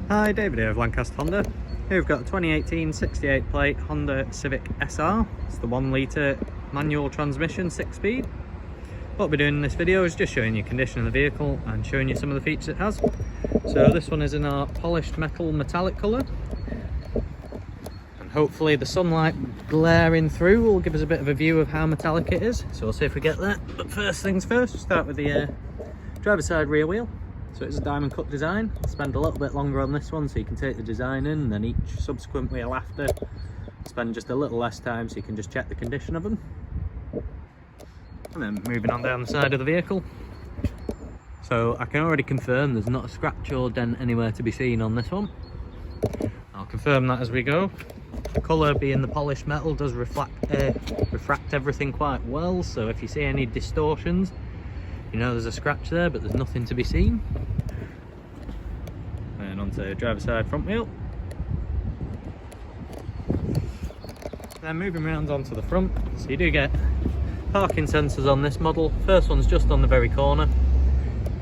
Hi, David here of Lancaster Honda. Here we've got a 2018 68 plate Honda Civic SR. It's the 1 litre manual transmission, 6-speed. What we'll be doing in this video is just showing you condition of the vehicle and showing you some of the features it has. So this one is in our polished metal metallic colour. And hopefully the sunlight glaring through will give us a bit of a view of how metallic it is. So we'll see if we get that. But first things first, we'll start with the driver's side rear wheel. So it's a diamond cut design. I'll spend a little bit longer on this one so you can take the design in, and then each subsequent wheel after spend just a little less time so you can just check the condition of them. And then moving on down the side of the vehicle. So I can already confirm there's not a scratch or dent anywhere to be seen on this one. I'll confirm that as we go. The colour being the polished metal does refract everything quite well, so if you see any distortions, you know there's a scratch there, but there's nothing to be seen. And onto the driver's side front wheel. Then moving around onto the front, so you do get parking sensors on this model. First one's just on the very corner,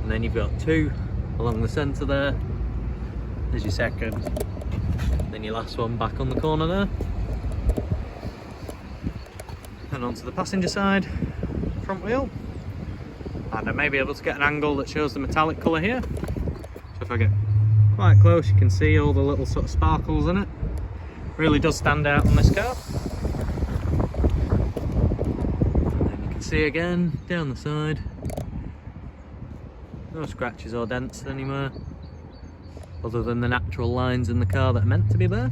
and then you've got 2 along the centre there. There's your second, then your last one back on the corner there. And onto the passenger side front wheel. And I may be able to get an angle that shows the metallic colour here. So if I get quite close, you can see all the little sort of sparkles in it. Really does stand out on this car. And then you can see again down the side, no scratches or dents anywhere, other than the natural lines in the car that are meant to be there.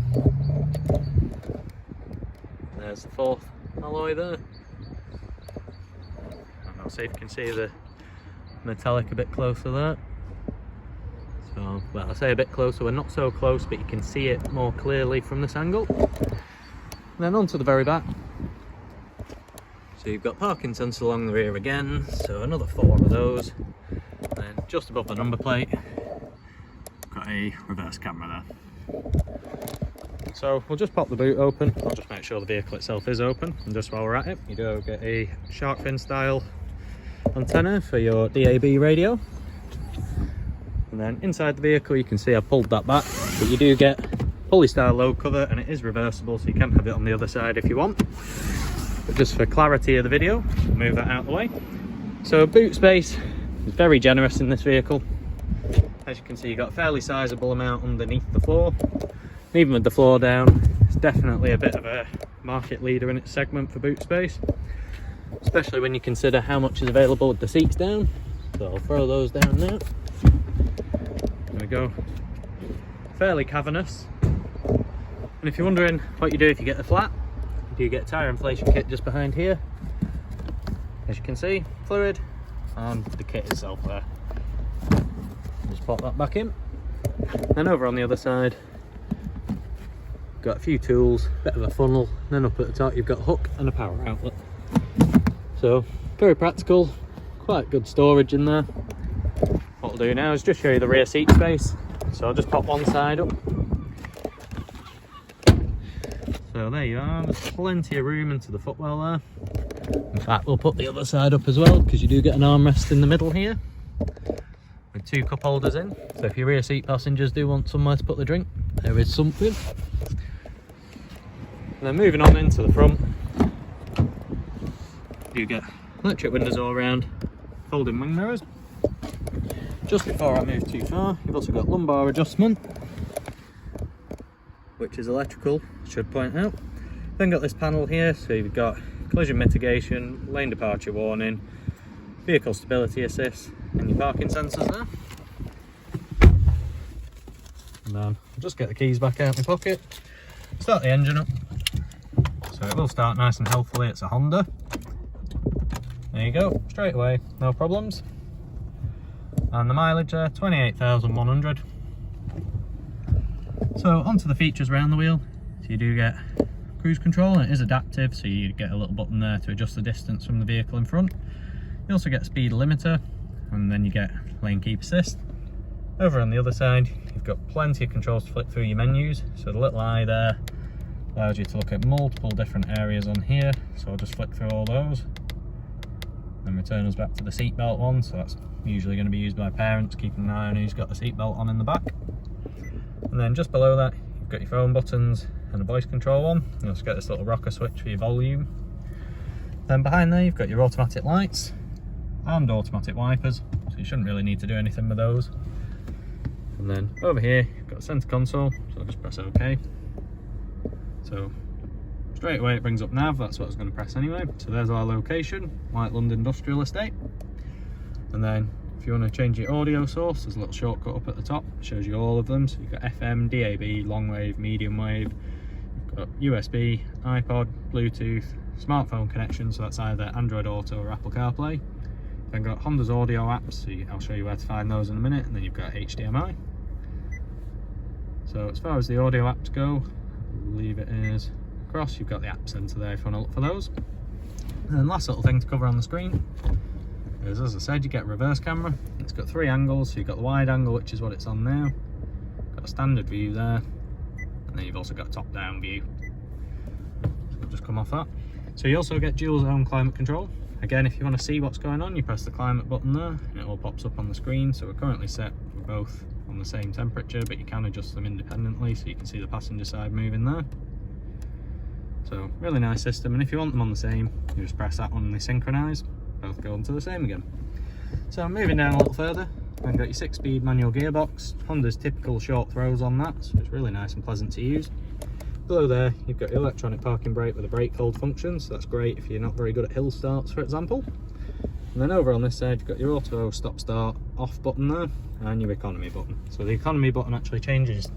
There's the 4th alloy there. And I'll see if you can see the metallic a bit closer there. So, well, I say a bit closer, we're not so close, but you can see it more clearly from this angle. And then onto the very back. So you've got parking sensors along the rear again, so another 4 of those. And just above the number plate, got a reverse camera there. So we'll just pop the boot open. I'll just make sure the vehicle itself is open. And just while we're at it, you do get a shark fin style antenna for your DAB radio. And then inside the vehicle, you can see I've pulled that back, but you do get pulley style load cover, and it is reversible, so you can have it on the other side if you want. But just for clarity of the video, I'll move that out of the way. So boot space is very generous in this vehicle. As you can see, you've got a fairly sizable amount underneath the floor. And even with the floor down, it's definitely a bit of a market leader in its segment for boot space, especially when you consider how much is available with the seats down. So I'll throw those down now. There we go. Fairly cavernous. And if you're wondering what you do if you get the flat, you do get a tyre inflation kit just behind here. As you can see, fluid and the kit itself there. Just pop that back in. Then over on the other side, got a few tools, bit of a funnel, then up at the top you've got a hook and a power outlet. So very practical, quite good storage in there. What I'll do now is just show you the rear seat space. So I'll just pop one side up. So there you are, there's plenty of room into the footwell there. In fact, we'll put the other side up as well, because you do get an armrest in the middle here with 2 cup holders in. So if your rear seat passengers do want somewhere to put the drink, there is something. And then moving on into the front, you get electric windows all around, folding wing mirrors. Just before I move too far, you've also got lumbar adjustment, which is electrical, should point out. Then got this panel here, so you've got collision mitigation, lane departure warning, vehicle stability assist, and your parking sensors there. And then I'll just get the keys back out of my pocket, start the engine up. So it will start nice and healthily, it's a Honda. There you go, straight away, no problems. And the mileage there, 28,100. So onto the features around the wheel. So you do get cruise control, and it is adaptive, so you get a little button there to adjust the distance from the vehicle in front. You also get speed limiter, and then you get lane keep assist. Over on the other side, you've got plenty of controls to flick through your menus. So the little eye there allows you to look at multiple different areas on here. So I'll just flick through all those. Then return us back to the seatbelt one, so that's usually going to be used by parents, keeping an eye on who's got the seatbelt on in the back. And then just below that, you've got your phone buttons and a voice control one. You also get this little rocker switch for your volume. Then behind there, you've got your automatic lights and automatic wipers, so you shouldn't really need to do anything with those. And then over here, you've got a centre console, so I'll just press OK. So straight away it brings up nav, that's what I was going to press anyway. So there's our location, White Lund Industrial Estate. And then if you want to change your audio source, there's a little shortcut up at the top, it shows you all of them. So you've got FM, DAB, long wave, medium wave, you've got USB, iPod, Bluetooth, smartphone connection, so that's either Android Auto or Apple CarPlay. Then got Honda's audio apps, so I'll show you where to find those in a minute, and then you've got HDMI. So as far as the audio apps go, I believe it is across, you've got the app centre there if you want to look for those. And then last little thing to cover on the screen is, as I said, you get a reverse camera. It's got 3 angles, so you've got the wide angle, which is what it's on now. Got a standard view there, and then you've also got a top-down view. So we'll just come off that. So you also get dual zone climate control. Again, if you want to see what's going on, you press the climate button there, and it all pops up on the screen. So we're currently set, we're both on the same temperature, but you can adjust them independently, so you can see the passenger side moving there. So really nice system, and if you want them on the same, you just press that one and they synchronise. Both go onto the same again. So moving down a little further, then got your 6-speed manual gearbox. Honda's typical short throws on that, so it's really nice and pleasant to use. Below there, you've got your electronic parking brake with a brake hold function, so that's great if you're not very good at hill starts, for example. And then over on this side, you've got your auto stop start off button there, and your economy button. So the economy button actually changes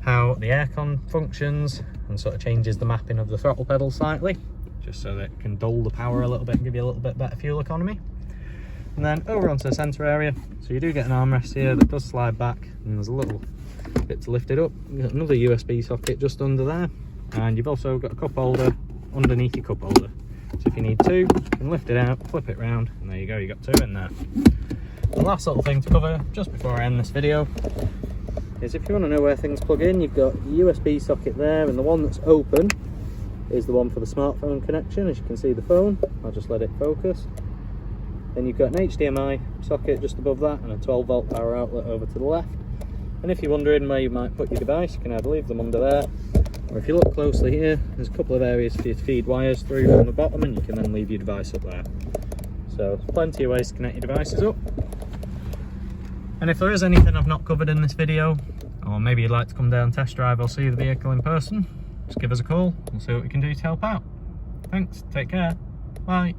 how the aircon functions and sort of changes the mapping of the throttle pedal slightly, just so that it can dull the power a little bit and give you a little bit better fuel economy. And then over onto the centre area, so you do get an armrest here that does slide back, and there's a little bit to lift it up. You've got another USB socket just under there, and you've also got a cup holder underneath your cup holder. So if you need 2, you can lift it out, flip it round, and there you go, you got 2 in there. The last little thing to cover just before I end this video is, if you want to know where things plug in, you've got your USB socket there, and the one that's open is the one for the smartphone connection. As you can see, the phone, I'll just let it focus. Then you've got an HDMI socket just above that, and a 12-volt power outlet over to the left. And if you're wondering where you might put your device, you can either leave them under there, or if you look closely here, there's a couple of areas for you to feed wires through on the bottom, and you can then leave your device up there. So plenty of ways to connect your devices up. And if there is anything I've not covered in this video, or maybe you'd like to come down, test drive, or see the vehicle in person, just give us a call. We'll see what we can do to help out. Thanks, take care, bye.